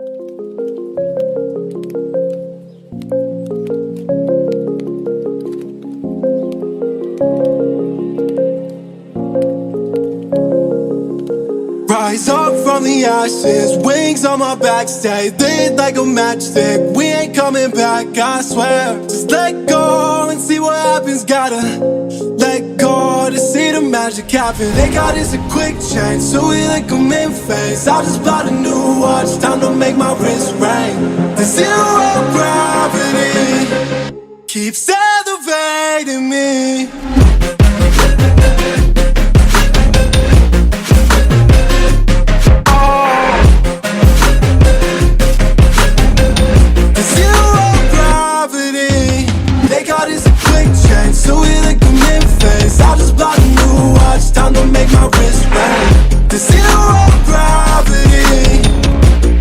Rise up from the ashes, wings on my back, stay lit like a matchstick. We ain't coming back, I swear. Just let go and see what happens. Gotta let go to see the magic happen. They got us a quick change, so we like them in phase. I just bought a new watch, time to make my wrist ring. The zero gravity keeps elevating me. So we like them in phase. I just bought a new watch, time to make my wrist ring. The zero gravity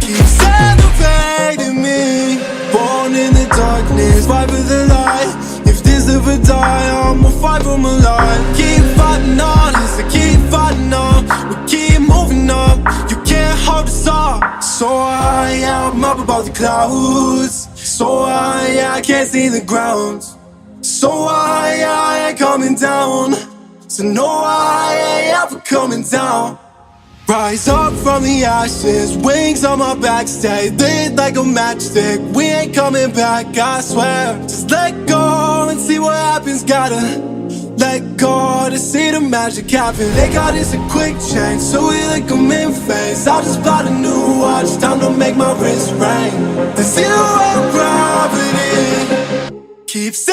keeps elevating me. Born in the darkness, fight for the light. If this ever die, I'ma fight for my life. Keep fighting on, yes, I keep fighting on. We keep moving up, you can't hold us up. So I'm up above the clouds. So I can't see the ground. So I ain't coming down. So no, I ain't ever coming down. Rise up from the ashes, wings on my back, stay lit like a matchstick. We ain't coming back, I swear. Just let go and see what happens. Gotta let go to see the magic happen. They got us a quick change, so we like them in phase. I just bought a new watch, time to make my wrist ring. The zero gravity keeps